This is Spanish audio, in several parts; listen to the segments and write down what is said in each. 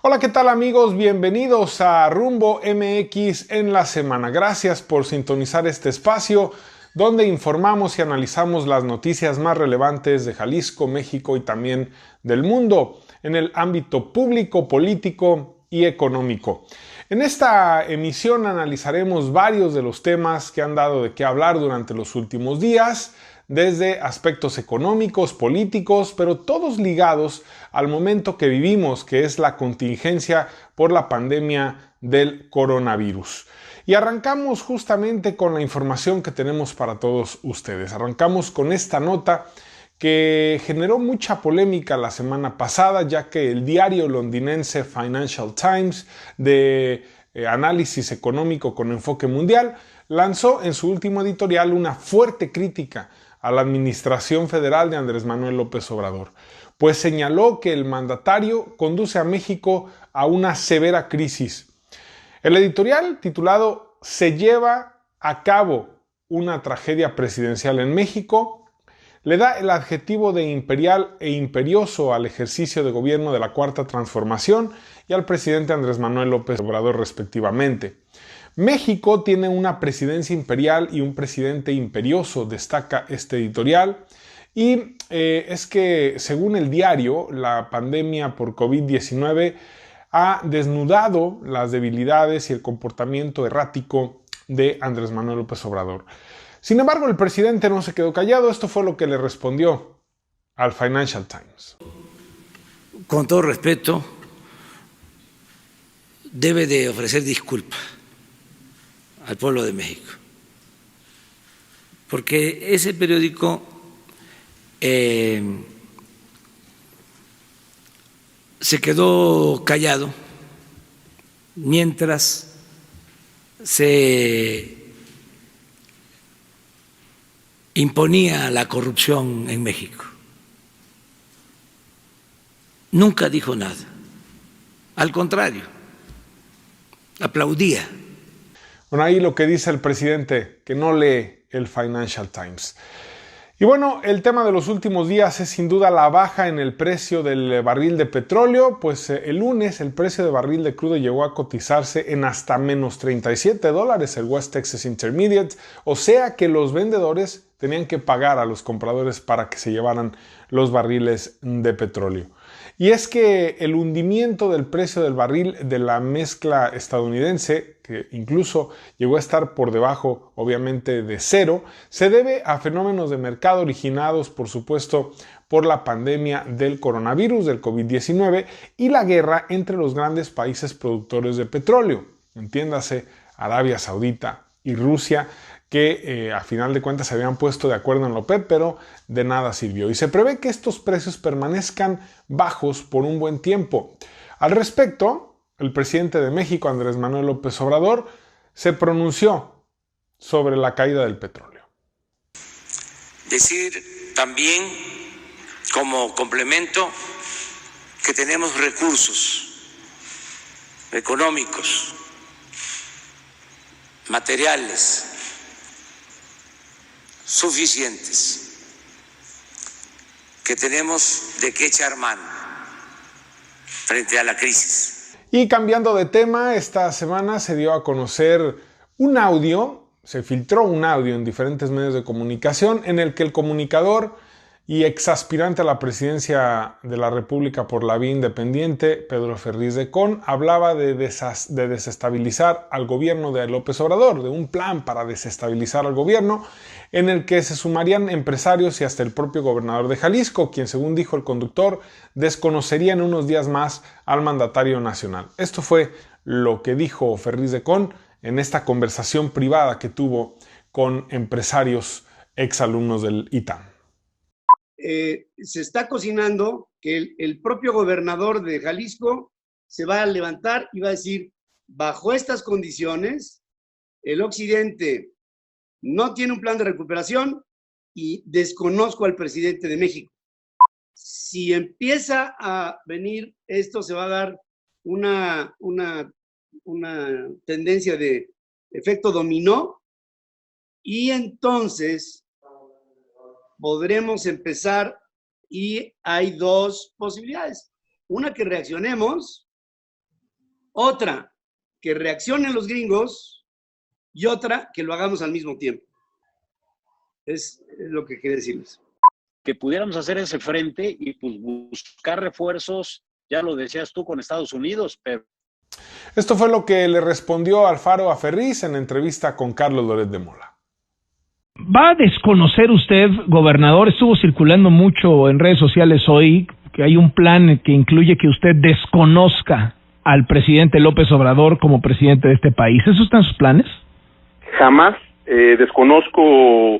Hola, ¿qué tal amigos? Bienvenidos a Rumbo MX en la semana. Gracias por sintonizar este espacio donde informamos y analizamos las noticias más relevantes de Jalisco, México y también del mundo en el ámbito público, político y económico. En esta emisión analizaremos varios de los temas que han dado de qué hablar durante los últimos días, desde aspectos económicos, políticos, pero todos ligados al momento que vivimos, que es la contingencia por la pandemia del coronavirus. Y arrancamos justamente con la información que tenemos para todos ustedes. Arrancamos con esta nota que generó mucha polémica la semana pasada, ya que el diario londinense Financial Times, de análisis económico con enfoque mundial, lanzó en su último editorial una fuerte crítica a la administración federal de Andrés Manuel López Obrador, pues señaló que el mandatario conduce a México a una severa crisis. El editorial, titulado "Se lleva a cabo una tragedia presidencial en México", le da el adjetivo de imperial e imperioso al ejercicio de gobierno de la Cuarta Transformación y al presidente Andrés Manuel López Obrador respectivamente. México tiene una presidencia imperial y un presidente imperioso, destaca este editorial, y es que, según el diario, la pandemia por COVID-19 ha desnudado las debilidades y el comportamiento errático de Andrés Manuel López Obrador. Sin embargo, el presidente no se quedó callado. Esto fue lo que le respondió al Financial Times. Con todo respeto, debe de ofrecer disculpas al pueblo de México, porque ese periódico se quedó callado mientras se imponía la corrupción en México. Nunca dijo nada, al contrario, aplaudía. Bueno, ahí lo que dice el presidente, que no lee el Financial Times. Y bueno, el tema de los últimos días es sin duda la baja en el precio del barril de petróleo, pues el lunes el precio de barril de crudo llegó a cotizarse en hasta menos $37 el West Texas Intermediate, o sea que los vendedores tenían que pagar a los compradores para que se llevaran los barriles de petróleo. Y es que el hundimiento del precio del barril de la mezcla estadounidense, que incluso llegó a estar por debajo, obviamente, de cero, se debe a fenómenos de mercado originados, por supuesto, por la pandemia del coronavirus, del COVID-19, y la guerra entre los grandes países productores de petróleo, entiéndase Arabia Saudita y Rusia, que a final de cuentas se habían puesto de acuerdo en la OPEP, pero de nada sirvió. Y se prevé que estos precios permanezcan bajos por un buen tiempo. Al respecto, el presidente de México, Andrés Manuel López Obrador, se pronunció sobre la caída del petróleo. Decir también, como complemento, que tenemos recursos económicos, materiales, suficientes, que tenemos de qué echar mano frente a la crisis. Y cambiando de tema, esta semana se dio a conocer un audio, se filtró un audio en diferentes medios de comunicación en el que el comunicador y exaspirante a la presidencia de la República por la vía independiente, Pedro Ferriz de Con, hablaba de desestabilizar al gobierno de López Obrador, de un plan para desestabilizar al gobierno, en el que se sumarían empresarios y hasta el propio gobernador de Jalisco, quien, según dijo el conductor, desconocería en unos días más al mandatario nacional. Esto fue lo que dijo Ferriz de Con en esta conversación privada que tuvo con empresarios exalumnos del ITAM. Se está cocinando que el propio gobernador de Jalisco se va a levantar y va a decir, bajo estas condiciones, el occidente no tiene un plan de recuperación y desconozco al presidente de México. Si empieza a venir esto, se va a dar una tendencia de efecto dominó y entonces podremos empezar y hay dos posibilidades. Una, que reaccionemos Otra, que reaccionen los gringos, y otra, que lo hagamos al mismo tiempo. Es lo que quería decirles. Que pudiéramos hacer ese frente y pues buscar refuerzos, ya lo decías tú, con Estados Unidos, pero... Esto fue lo que le respondió Alfaro a Ferriz en entrevista con Carlos Loret de Mola. ¿Va a desconocer usted, gobernador? Estuvo circulando mucho en redes sociales hoy que hay un plan que incluye que usted desconozca al presidente López Obrador como presidente de este país. ¿Eso está en sus planes? Jamás desconozco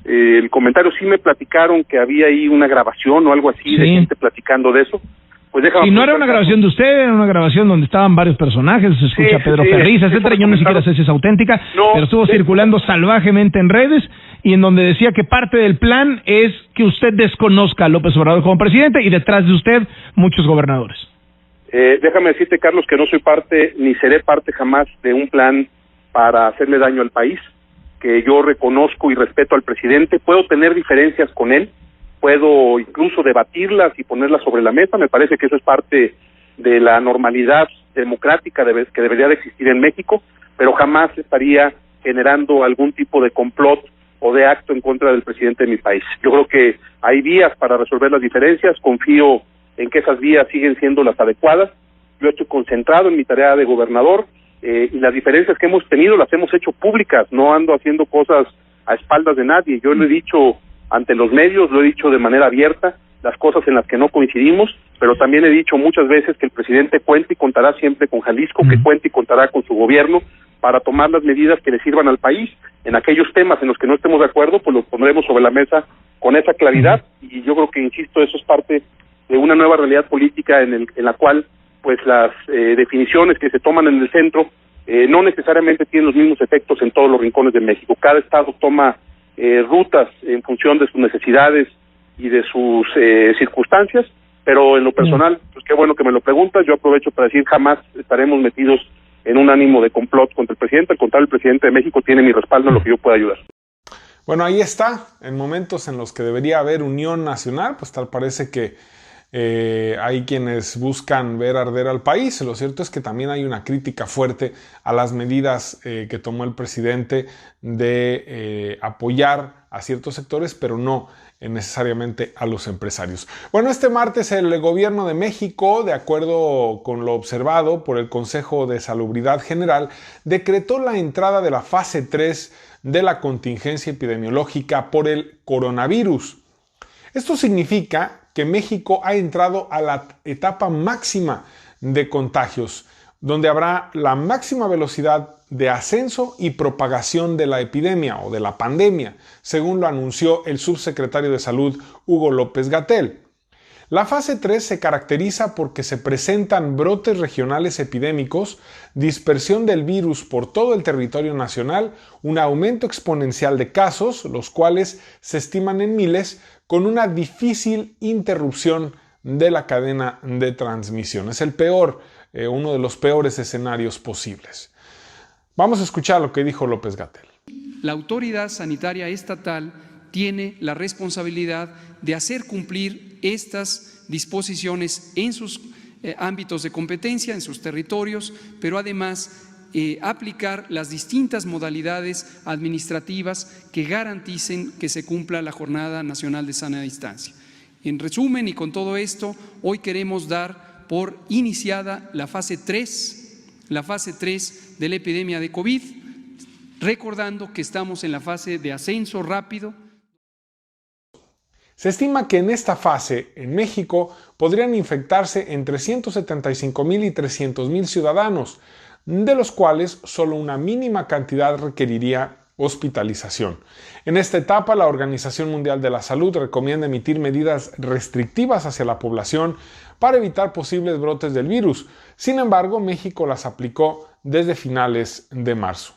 el comentario. Sí me platicaron que había ahí una grabación o algo así de gente platicando de eso. Pues déjame. Y no era una grabación de usted, era una grabación donde estaban varios personajes, se escucha Pedro Ferriz, etcétera. Yo ni siquiera sé si es auténtica, pero estuvo circulando salvajemente en redes y en donde decía que parte del plan es que usted desconozca a López Obrador como presidente y detrás de usted muchos gobernadores. Déjame decirte, Carlos, que no soy parte ni seré parte jamás de un plan para hacerle daño al país, que yo reconozco y respeto al presidente. Puedo tener diferencias con él, puedo incluso debatirlas y ponerlas sobre la mesa. Me parece que eso es parte de la normalidad democrática que debería de existir en México, pero jamás estaría generando algún tipo de complot o de acto en contra del presidente de mi país. Yo creo que hay vías para resolver las diferencias, confío en que esas vías siguen siendo las adecuadas. Yo estoy concentrado en mi tarea de gobernador y las diferencias que hemos tenido las hemos hecho públicas, no ando haciendo cosas a espaldas de nadie. Yo lo he dicho ante los medios, lo he dicho de manera abierta, las cosas en las que no coincidimos, pero también he dicho muchas veces que el presidente cuenta y contará siempre con Jalisco, que cuenta y contará con su gobierno para tomar las medidas que le sirvan al país. En aquellos temas en los que no estemos de acuerdo, pues los pondremos sobre la mesa con esa claridad, y yo creo que, insisto, eso es parte de una nueva realidad política en la cual pues las definiciones que se toman en el centro no necesariamente tienen los mismos efectos en todos los rincones de México. Cada estado toma rutas en función de sus necesidades y de sus circunstancias, pero en lo personal, pues qué bueno que me lo preguntas. Yo aprovecho para decir, jamás estaremos metidos en un ánimo de complot contra el presidente. Al contrario, el presidente de México tiene mi respaldo en lo que yo pueda ayudar. Bueno, ahí está. En momentos en los que debería haber unión nacional, pues tal parece que hay quienes buscan ver arder al país. Lo cierto es que también hay una crítica fuerte a las medidas que tomó el presidente de apoyar a ciertos sectores, pero no necesariamente a los empresarios. Bueno, este martes el Gobierno de México, de acuerdo con lo observado por el Consejo de Salubridad General, decretó la entrada de la fase 3 de la contingencia epidemiológica por el coronavirus. Esto significa que México ha entrado a la etapa máxima de contagios, donde habrá la máxima velocidad de ascenso y propagación de la epidemia o de la pandemia, según lo anunció el subsecretario de Salud Hugo López-Gatell. La fase 3 se caracteriza porque se presentan brotes regionales epidémicos, dispersión del virus por todo el territorio nacional, un aumento exponencial de casos, los cuales se estiman en miles, con una difícil interrupción de la cadena de transmisión. Es el uno de los peores escenarios posibles. Vamos a escuchar lo que dijo López-Gatell. La autoridad sanitaria estatal tiene la responsabilidad de hacer cumplir estas disposiciones en sus ámbitos de competencia, en sus territorios, pero además aplicar las distintas modalidades administrativas que garanticen que se cumpla la Jornada Nacional de Sana Distancia. En resumen, y con todo esto, hoy queremos dar por iniciada la fase 3 de la epidemia de COVID, recordando que estamos en la fase de ascenso rápido. Se estima que en esta fase, en México, podrían infectarse entre 175,000 y 300,000 ciudadanos, de los cuales solo una mínima cantidad requeriría hospitalización. En esta etapa, la Organización Mundial de la Salud recomienda emitir medidas restrictivas hacia la población para evitar posibles brotes del virus. Sin embargo, México las aplicó desde finales de marzo.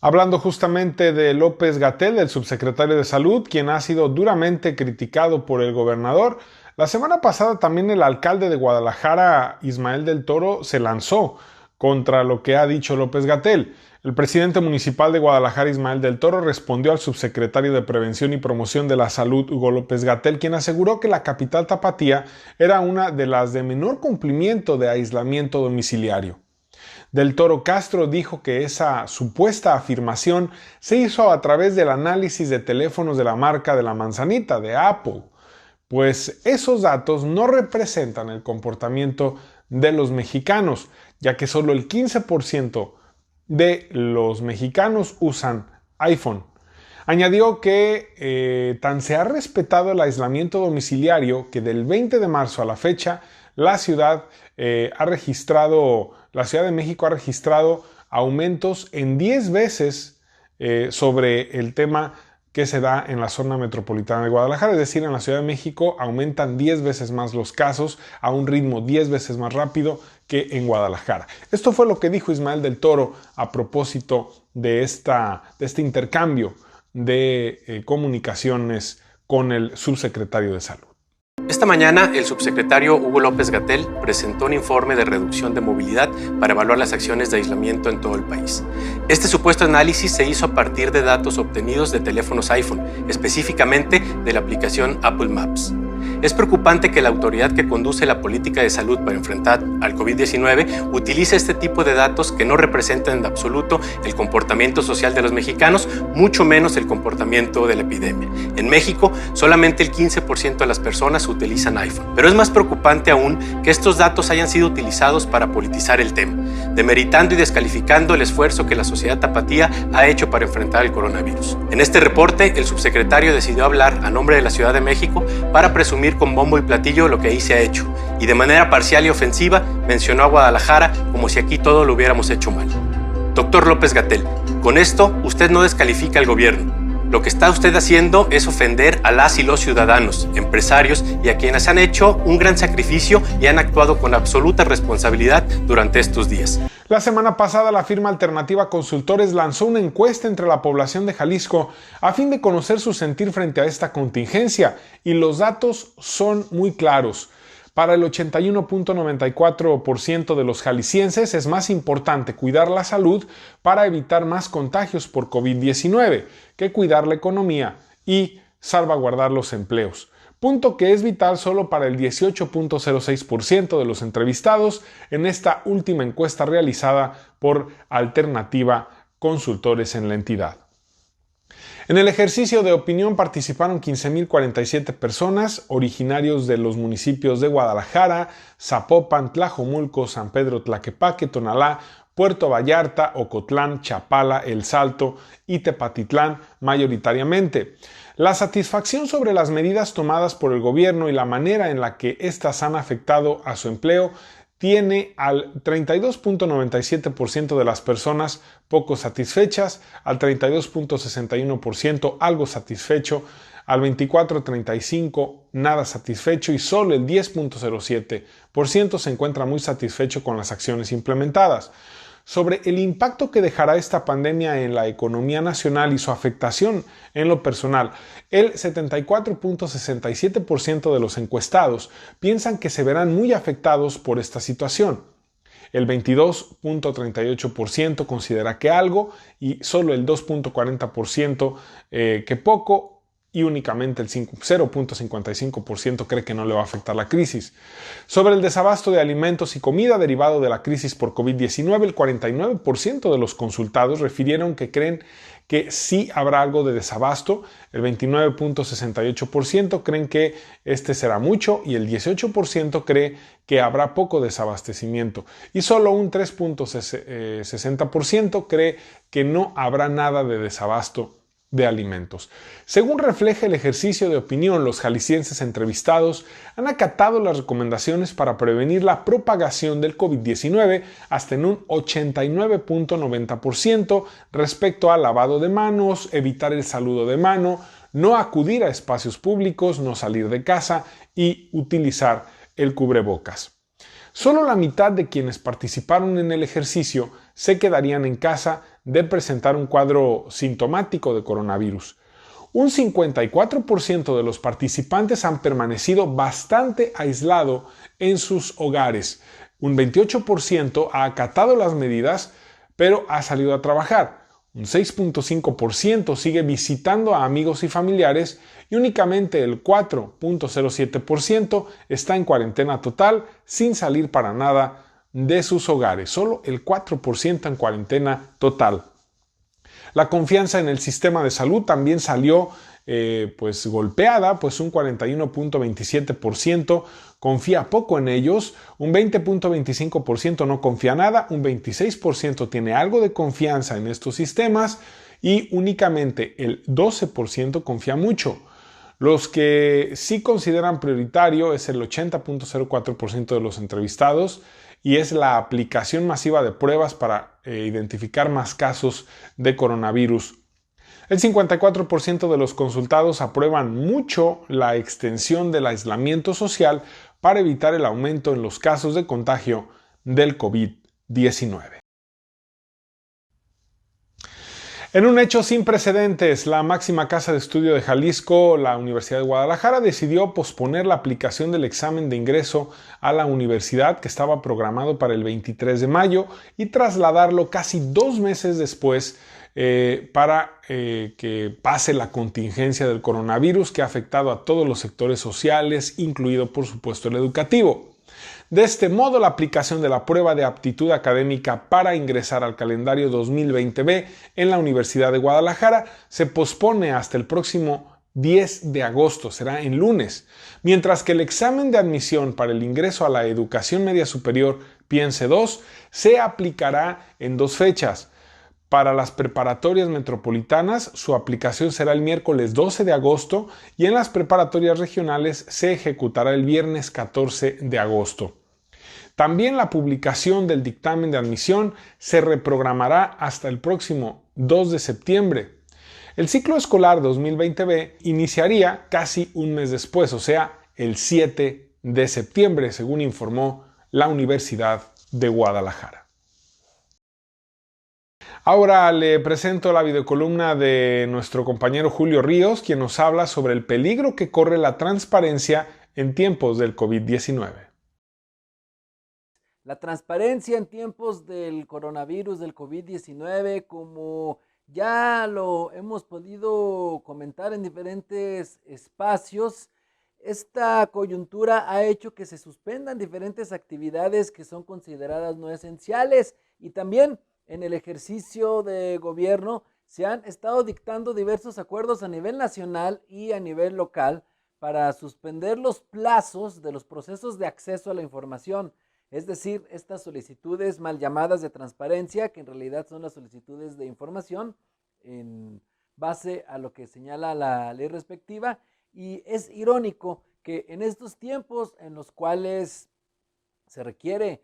Hablando justamente de López-Gatell, el subsecretario de Salud, quien ha sido duramente criticado por el gobernador, la semana pasada también el alcalde de Guadalajara, Ismael del Toro, se lanzó contra lo que ha dicho López-Gatell. El presidente municipal de Guadalajara, Ismael del Toro, respondió al subsecretario de Prevención y Promoción de la Salud, Hugo López-Gatell, quien aseguró que la capital tapatía era una de las de menor cumplimiento de aislamiento domiciliario. Del Toro Castro dijo que esa supuesta afirmación se hizo a través del análisis de teléfonos de la marca de la manzanita, de Apple, pues esos datos no representan el comportamiento de los mexicanos, ya que solo el 15% de los mexicanos usan iPhone. Añadió que tan se ha respetado el aislamiento domiciliario que del 20 de marzo a la fecha la Ciudad de México ha registrado aumentos en 10 veces sobre el tema que se da en la zona metropolitana de Guadalajara. Es decir, en la Ciudad de México aumentan 10 veces más los casos a un ritmo 10 veces más rápido que en Guadalajara. Esto fue lo que dijo Ismael del Toro a propósito de este intercambio de comunicaciones con el subsecretario de Salud. Esta mañana, el subsecretario Hugo López-Gatell presentó un informe de reducción de movilidad para evaluar las acciones de aislamiento en todo el país. Este supuesto análisis se hizo a partir de datos obtenidos de teléfonos iPhone, específicamente de la aplicación Apple Maps. Es preocupante que la autoridad que conduce la política de salud para enfrentar al COVID-19 utilice este tipo de datos que no representan en absoluto el comportamiento social de los mexicanos, mucho menos el comportamiento de la epidemia. En México, solamente el 15% de las personas utilizan iPhone. Pero es más preocupante aún que estos datos hayan sido utilizados para politizar el tema, demeritando y descalificando el esfuerzo que la sociedad tapatía ha hecho para enfrentar el coronavirus. En este reporte, el subsecretario decidió hablar a nombre de la Ciudad de México para presumir con bombo y platillo lo que ahí se ha hecho, y de manera parcial y ofensiva mencionó a Guadalajara como si aquí todo lo hubiéramos hecho mal. Doctor López-Gatell, con esto usted no descalifica al gobierno. Lo que está usted haciendo es ofender a las y los ciudadanos, empresarios y a quienes han hecho un gran sacrificio y han actuado con absoluta responsabilidad durante estos días. La semana pasada, la firma Alternativa Consultores lanzó una encuesta entre la población de Jalisco a fin de conocer su sentir frente a esta contingencia, y los datos son muy claros. Para el 81.94% de los jaliscienses es más importante cuidar la salud para evitar más contagios por COVID-19 que cuidar la economía y salvaguardar los empleos. Punto que es vital solo para el 18.06% de los entrevistados en esta última encuesta realizada por Alternativa Consultores en la entidad. En el ejercicio de opinión participaron 15,047 personas, originarios de los municipios de Guadalajara, Zapopan, Tlajomulco, San Pedro Tlaquepaque, Tonalá, Puerto Vallarta, Ocotlán, Chapala, El Salto y Tepatitlán mayoritariamente. La satisfacción sobre las medidas tomadas por el gobierno y la manera en la que éstas han afectado a su empleo tiene al 32.97% de las personas poco satisfechas, al 32.61% algo satisfecho, al 24.35% nada satisfecho y solo el 10.07% se encuentra muy satisfecho con las acciones implementadas. Sobre el impacto que dejará esta pandemia en la economía nacional y su afectación en lo personal, el 74.67% de los encuestados piensan que se verán muy afectados por esta situación. El 22.38% considera que algo y solo el 2.40% que poco, y únicamente el 0.55% cree que no le va a afectar la crisis. Sobre el desabasto de alimentos y comida derivado de la crisis por COVID-19, el 49% de los consultados refirieron que creen que sí habrá algo de desabasto, el 29.68% creen que este será mucho y el 18% cree que habrá poco desabastecimiento y solo un 3.60% cree que no habrá nada de desabasto de alimentos. Según refleja el ejercicio de opinión, los jaliscienses entrevistados han acatado las recomendaciones para prevenir la propagación del COVID-19 hasta en un 89.90% respecto al lavado de manos, evitar el saludo de mano, no acudir a espacios públicos, no salir de casa y utilizar el cubrebocas. Solo la mitad de quienes participaron en el ejercicio se quedarían en casa de presentar un cuadro sintomático de coronavirus. Un 54% de los participantes han permanecido bastante aislado en sus hogares. Un 28% ha acatado las medidas pero ha salido a trabajar. Un 6.5% sigue visitando a amigos y familiares y únicamente el 4.07% está en cuarentena total sin salir para nada de sus hogares. Solo el 4% en cuarentena total. La confianza en el sistema de salud también salió golpeada, pues un 41.27% confía poco en ellos, un 20.25% no confía nada, un 26% tiene algo de confianza en estos sistemas y únicamente el 12% confía mucho. Los que sí consideran prioritario es el 80.04% de los entrevistados y es la aplicación masiva de pruebas para identificar más casos de coronavirus. El 54% de los consultados aprueban mucho la extensión del aislamiento social para evitar el aumento en los casos de contagio del COVID-19. En un hecho sin precedentes, la máxima casa de estudio de Jalisco, la Universidad de Guadalajara, decidió posponer la aplicación del examen de ingreso a la universidad que estaba programado para el 23 de mayo y trasladarlo casi 2 meses después para que pase la contingencia del coronavirus que ha afectado a todos los sectores sociales, incluido por supuesto el educativo. De este modo, la aplicación de la prueba de aptitud académica para ingresar al calendario 2020B en la Universidad de Guadalajara se pospone hasta el próximo 10 de agosto, será en lunes, mientras que el examen de admisión para el ingreso a la educación media superior Piense 2 se aplicará en 2 fechas. Para las preparatorias metropolitanas, su aplicación será el miércoles 12 de agosto y en las preparatorias regionales se ejecutará el viernes 14 de agosto. También la publicación del dictamen de admisión se reprogramará hasta el próximo 2 de septiembre. El ciclo escolar 2020B iniciaría casi un mes después, o sea, el 7 de septiembre, según informó la Universidad de Guadalajara. Ahora le presento la videocolumna de nuestro compañero Julio Ríos, quien nos habla sobre el peligro que corre la transparencia en tiempos del COVID-19. La transparencia en tiempos del coronavirus, del COVID-19, como ya lo hemos podido comentar en diferentes espacios, esta coyuntura ha hecho que se suspendan diferentes actividades que son consideradas no esenciales y también en el ejercicio de gobierno se han estado dictando diversos acuerdos a nivel nacional y a nivel local para suspender los plazos de los procesos de acceso a la información, es decir, estas solicitudes mal llamadas de transparencia, que en realidad son las solicitudes de información en base a lo que señala la ley respectiva. Y es irónico que en estos tiempos en los cuales se requiere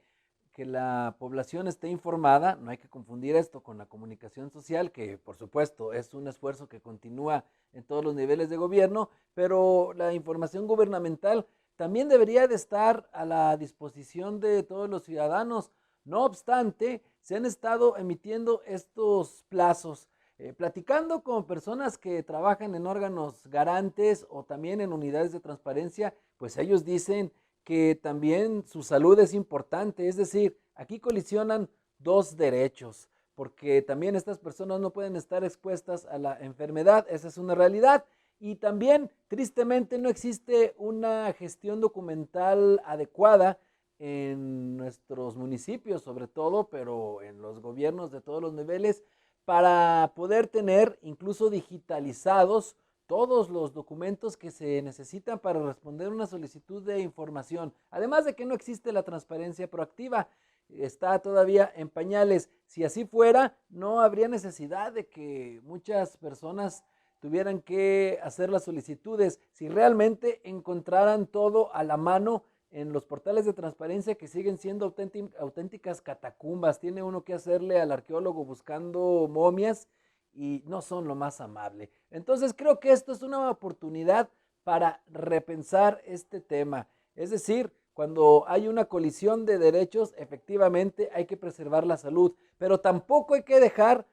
que la población esté informada, no hay que confundir esto con la comunicación social, que por supuesto es un esfuerzo que continúa en todos los niveles de gobierno, pero la información gubernamental también debería de estar a la disposición de todos los ciudadanos. No obstante, se han estado emitiendo estos plazos. Platicando con personas que trabajan en órganos garantes o también en unidades de transparencia, pues ellos dicen que también su salud es importante, es decir, aquí colisionan 2 derechos, porque también estas personas no pueden estar expuestas a la enfermedad, esa es una realidad, y también tristemente no existe una gestión documental adecuada en nuestros municipios sobre todo, pero en los gobiernos de todos los niveles, para poder tener incluso digitalizados todos los documentos que se necesitan para responder una solicitud de información. Además de que no existe la transparencia proactiva, está todavía en pañales. Si así fuera, no habría necesidad de que muchas personas tuvieran que hacer las solicitudes. Si realmente encontraran todo a la mano en los portales de transparencia, que siguen siendo auténticas catacumbas. Tiene uno que hacerle al arqueólogo buscando momias y no son lo más amable. Entonces creo que esto es una oportunidad para repensar este tema. Es decir, cuando hay una colisión de derechos, efectivamente hay que preservar la salud, pero tampoco hay que dejar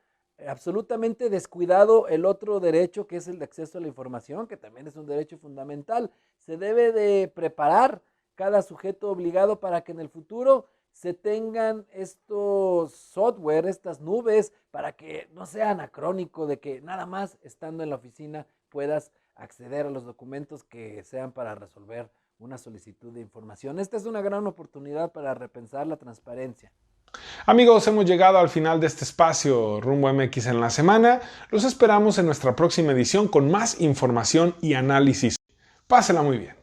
absolutamente descuidado el otro derecho, que es el de acceso a la información, que también es un derecho fundamental. Se debe de preparar cada sujeto obligado para que en el futuro se tengan estos software, estas nubes, para que no sea anacrónico de que nada más estando en la oficina puedas acceder a los documentos que sean para resolver una solicitud de información. Esta es una gran oportunidad para repensar la transparencia. Amigos, hemos llegado al final de este espacio Rumbo MX en la semana. Los esperamos en nuestra próxima edición con más información y análisis. Pásenla muy bien.